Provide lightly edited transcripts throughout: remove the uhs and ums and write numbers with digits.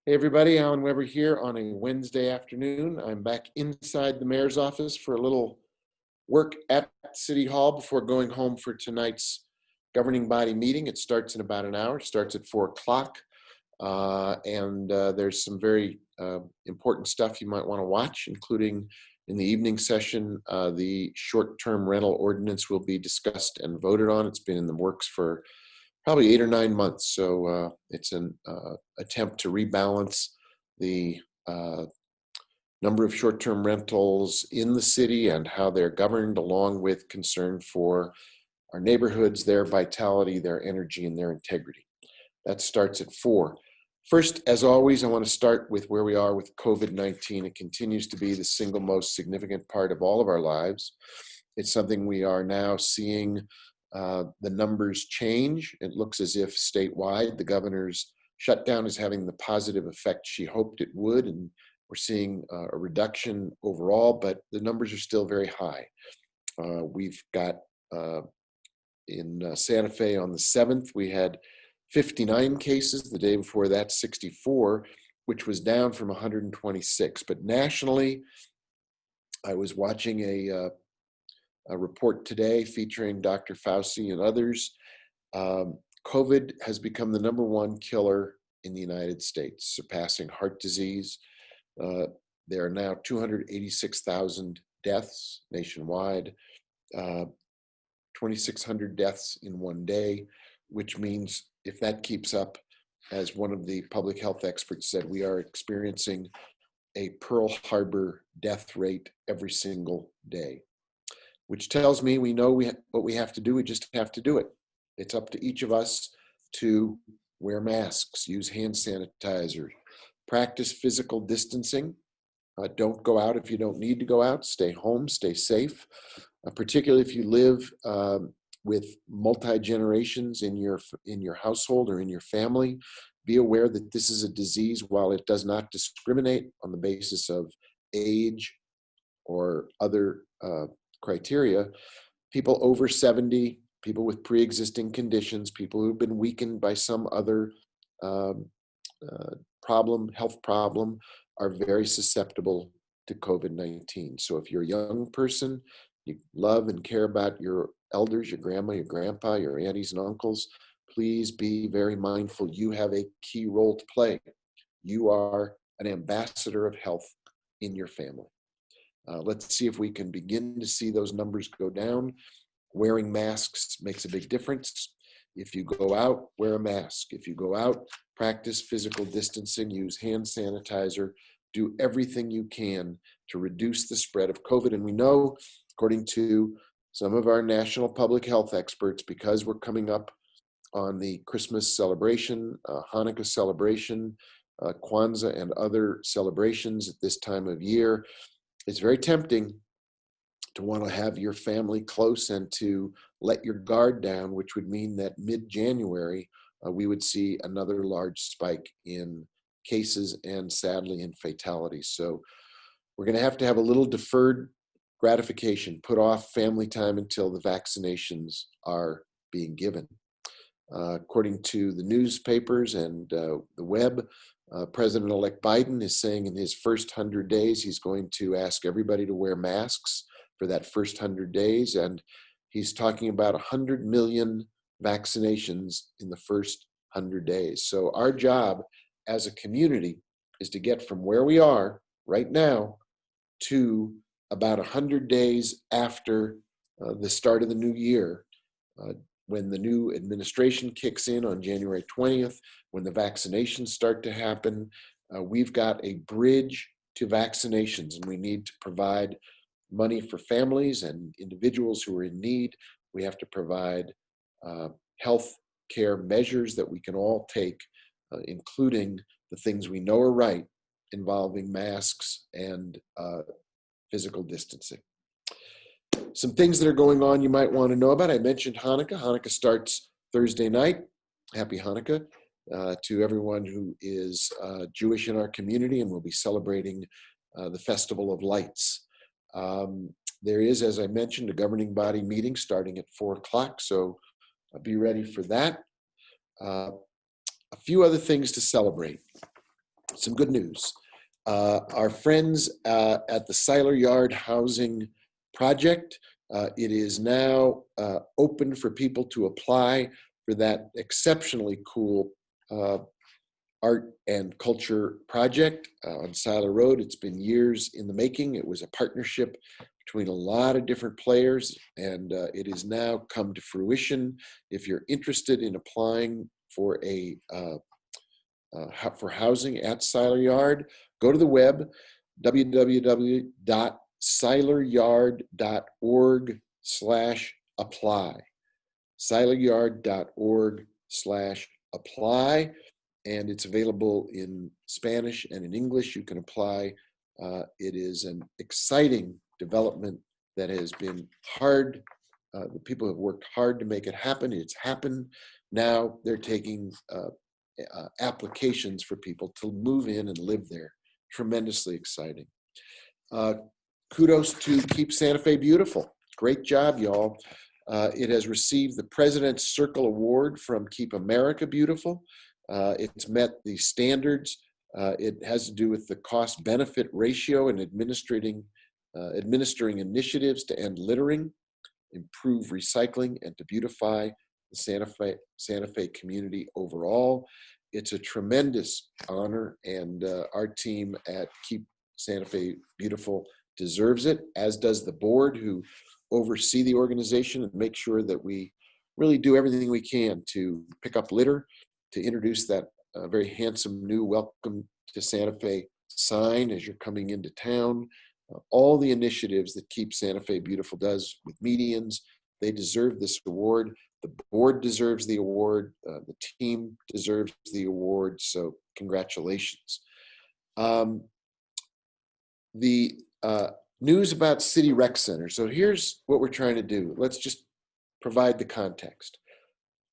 Hey everybody, Alan Weber here on a Wednesday afternoon. I'm back inside the mayor's office for a little work at City Hall before going home for tonight's governing body meeting. It starts in about an hour. It starts at 4 o'clock. There's some very important stuff you might want to watch, including in the evening session, the short-term rental ordinance will be discussed and voted on. It's been in the works for probably 8 or 9 months. So it's an attempt to rebalance the number of short-term rentals in the city and how they're governed, along with concern for our neighborhoods, their vitality, their energy, and their integrity. That starts at 4. First, as always, I want to start with where we are with COVID-19. It continues to be the single most significant part of all of our lives. It's something we are now seeing the numbers change. It looks as if statewide the governor's shutdown is having the positive effect she hoped it would, and we're seeing a reduction overall, but the numbers are still very high. We've got in Santa Fe on the 7th, we had 59 cases. The day before that, 64, which was down from 126. But nationally, I was watching a report today featuring Dr. Fauci and others. COVID has become the #1 killer in the United States, surpassing heart disease. There are now 286,000 deaths nationwide, 2,600 deaths in one day, which means if that keeps up, as one of the public health experts said, we are experiencing a Pearl Harbor death rate every single day, which tells me we know what we have to do. We just have to do it. It's up to each of us to wear masks, use hand sanitizer, practice physical distancing. Don't go out if you don't need to go out. Stay home, stay safe, particularly if you live with multi-generations in your household or in your family. Be aware that this is a disease, while it does not discriminate on the basis of age or other criteria. People over 70, people with pre-existing conditions, people who've been weakened by some other health problem, are very susceptible to COVID-19. So if you're a young person, you love and care about your elders, your grandma, your grandpa, your aunties and uncles, please be very mindful. You have a key role to play. You are an ambassador of health in your family. Let's see if we can begin to see those numbers go down. Wearing masks makes a big difference. If you go out, wear a mask. If you go out, practice physical distancing, use hand sanitizer, do everything you can to reduce the spread of COVID. And we know, according to some of our national public health experts, because we're coming up on the Christmas celebration, Hanukkah celebration, Kwanzaa and other celebrations at this time of year, it's very tempting to want to have your family close and to let your guard down, which would mean that mid-January, we would see another large spike in cases and sadly in fatalities. So we're going to have a little deferred gratification, put off family time until the vaccinations are being given. According to the newspapers and the web, President-elect Biden is saying in his first 100 days, he's going to ask everybody to wear masks for that first 100 days. And he's talking about 100 million vaccinations in the first 100 days. So our job as a community is to get from where we are right now to about 100 days after the start of the new year, when the new administration kicks in on January 20th, when the vaccinations start to happen. We've got a bridge to vaccinations, and we need to provide money for families and individuals who are in need. We have to provide health care measures that we can all take, including the things we know are right, involving masks and physical distancing. Some things that are going on you might want to know about. I mentioned Hanukkah. Hanukkah starts Thursday night. Happy Hanukkah to everyone who is Jewish in our community, and we'll be celebrating the Festival of Lights. There is, as I mentioned, a governing body meeting starting at 4 o'clock, so be ready for that. A few other things to celebrate. some good news. Our friends at the Seiler Yard Housing Project, it is now open for people to apply for that exceptionally cool art and culture project on Seiler Road. It's been years in the making. It was a partnership between a lot of different players, and it has now come to fruition. If you're interested in applying for for housing at Seiler Yard, go to the web, www.seileryard.org/apply, seileryard.org/apply, and it's available in Spanish and in English. You can apply. It is an exciting development that has been hard. The people have worked hard to make it happen. It's happened. Now they're taking applications for people to move in and live there. Tremendously exciting. Kudos to Keep Santa Fe Beautiful. Great job, y'all. It has received the President's Circle Award from Keep America Beautiful. It's met the standards. It has to do with the cost-benefit ratio and administering initiatives to end littering, improve recycling, and to beautify the Santa Fe community overall. It's a tremendous honor, and our team at Keep Santa Fe Beautiful deserves it, as does the board, who oversee the organization and make sure that we really do everything we can to pick up litter, to introduce that very handsome new Welcome to Santa Fe sign as you're coming into town. All the initiatives that Keep Santa Fe Beautiful does with medians, they deserve this award. The board deserves the award. The team deserves the award. So congratulations. The news about City Rec Center. So here's what we're trying to do. Let's just provide the context.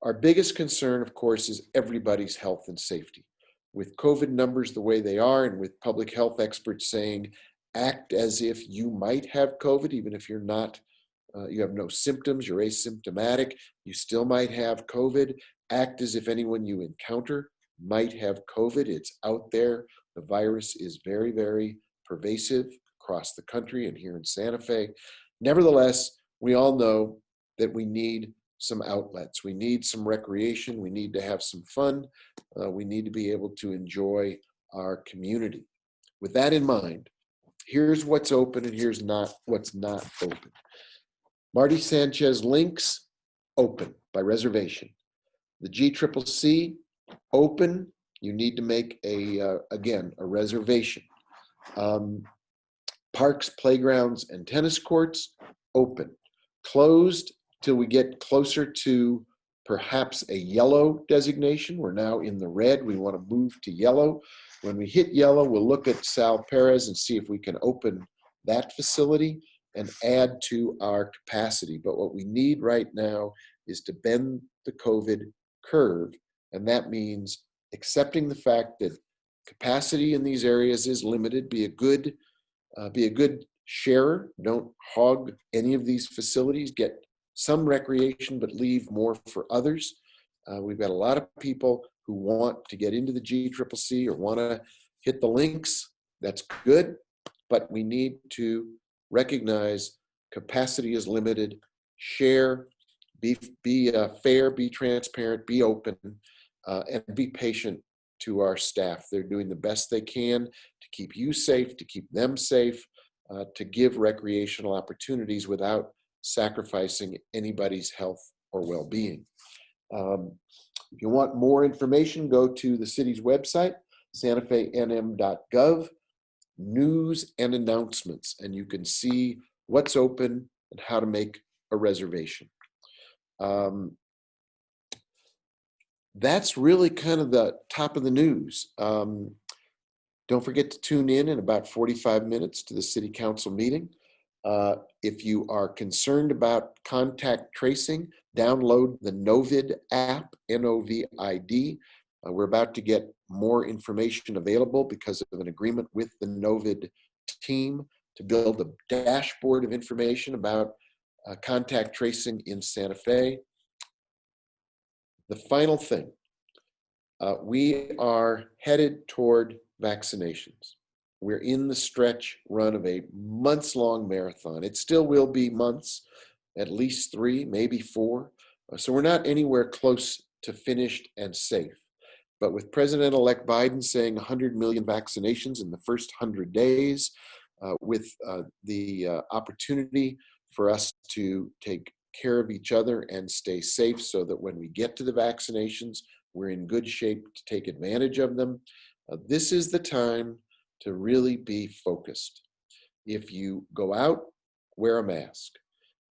Our biggest concern, of course, is everybody's health and safety. With COVID numbers the way they are, and with public health experts saying, act as if you might have COVID, even if you're not, you have no symptoms, you're asymptomatic, you still might have COVID. Act as if anyone you encounter might have COVID. It's out there. The virus is very, very pervasive across the country and here in Santa Fe. Nevertheless, we all know that we need some outlets. We need some recreation. We need to have some fun. We need to be able to enjoy our community. With that in mind, here's what's open and here's what's not open. Marty Sanchez Links, open by reservation. The GCCC, open. You need to make again, a reservation. Parks, playgrounds, and tennis courts, open. Closed till we get closer to perhaps a yellow designation. We're now in the red. We want to move to yellow. When we hit yellow, we'll look at Sal Perez and see if we can open that facility and add to our capacity. But what we need right now is to bend the COVID curve. And that means accepting the fact that capacity in these areas is limited. Be a good sharer. Don't hog any of these facilities. Get some recreation, but leave more for others. We've got a lot of people who want to get into the GCCC or want to hit the links. That's good, but we need to recognize capacity is limited. Share, be fair, be transparent, be open, and be patient to our staff. They're doing the best they can to keep you safe, to keep them safe, to give recreational opportunities without sacrificing anybody's health or well-being. If you want more information, go to the city's website, santafenm.gov, news and announcements, and you can see what's open and how to make a reservation. That's really kind of the top of the news. Don't forget to tune in about 45 minutes to the city council meeting. If you are concerned about contact tracing, download the Novid app, N-O-V-I-D. We're about to get more information available because of an agreement with the Novid team to build a dashboard of information about contact tracing in Santa Fe. The final thing, we are headed toward vaccinations. We're in the stretch run of a months-long marathon. It still will be months, at least 3, maybe 4. So we're not anywhere close to finished and safe. But with President-elect Biden saying 100 million vaccinations in the first 100 days, with the opportunity for us to take care of each other and stay safe so that when we get to the vaccinations, we're in good shape to take advantage of them. This is the time to really be focused. If you go out, wear a mask.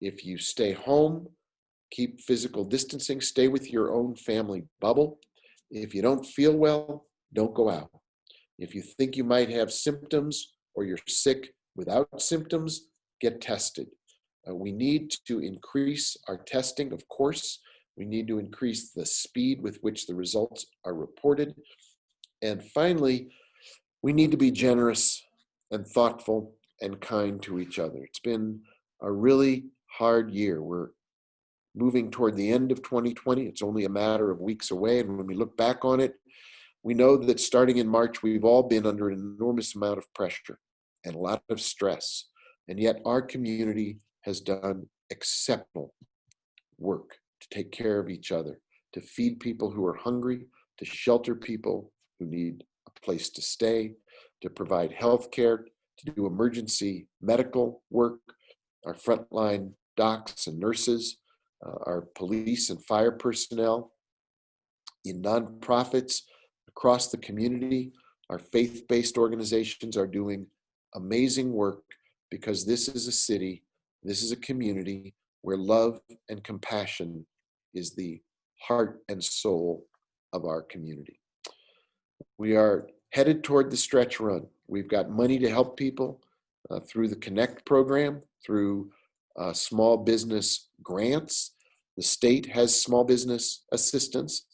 If you stay home, keep physical distancing, stay with your own family bubble. If you don't feel well, don't go out. If you think you might have symptoms or you're sick without symptoms, get tested. We need to increase our testing, of course. We need to increase the speed with which the results are reported. And finally, we need to be generous and thoughtful and kind to each other. It's been a really hard year. We're moving toward the end of 2020. It's only a matter of weeks away. And when we look back on it, we know that starting in March, we've all been under an enormous amount of pressure and a lot of stress. And yet our community has done exceptional work to take care of each other, to feed people who are hungry, to shelter people who need a place to stay, to provide health care, to do emergency medical work, our frontline docs and nurses, our police and fire personnel, in nonprofits across the community. Our faith-based organizations are doing amazing work because this is a city, this is a community where love and compassion is the heart and soul of our community. We are headed toward the stretch run. We've got money to help people through the Connect program, through small business grants. The state has small business assistance.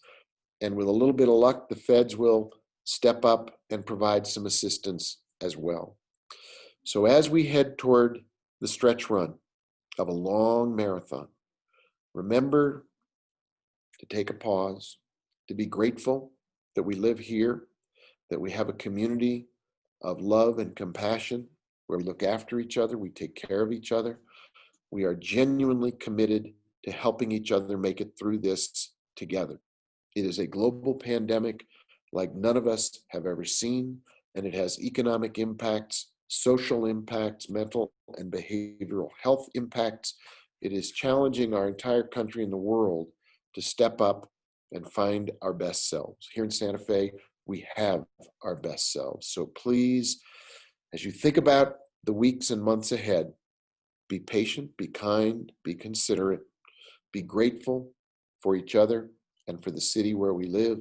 And with a little bit of luck, the feds will step up and provide some assistance as well. So as we head toward the stretch run of a long marathon, remember to take a pause, to be grateful that we live here, that we have a community of love and compassion where we look after each other, we take care of each other. We are genuinely committed to helping each other make it through this together. It is a global pandemic like none of us have ever seen, and it has economic impacts, social impacts, mental and behavioral health impacts. It is challenging our entire country and the world to step up and find our best selves. Here in Santa Fe, we have our best selves. So please, as you think about the weeks and months ahead, be patient, be kind, be considerate, be grateful for each other and for the city where we live.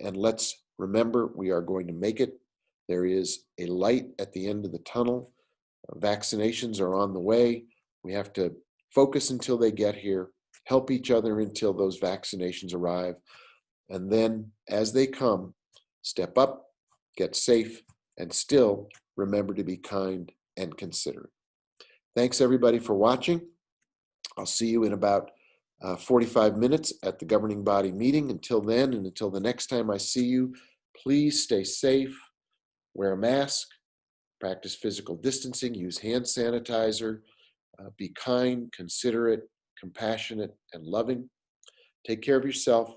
And let's remember, we are going to make it. There is a light at the end of the tunnel. Vaccinations are on the way. We have to focus until they get here, help each other until those vaccinations arrive. And then as they come, step up, get safe, and still remember to be kind and considerate. Thanks everybody for watching. I'll see you in about 45 minutes at the governing body meeting. Until then, and until the next time I see you, please stay safe, wear a mask, practice physical distancing, use hand sanitizer, be kind, considerate, compassionate, and loving. Take care of yourself,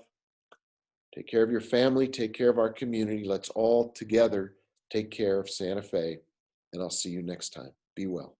take care of your family, take care of our community. Let's all together take care of Santa Fe, and I'll see you next time. Be well.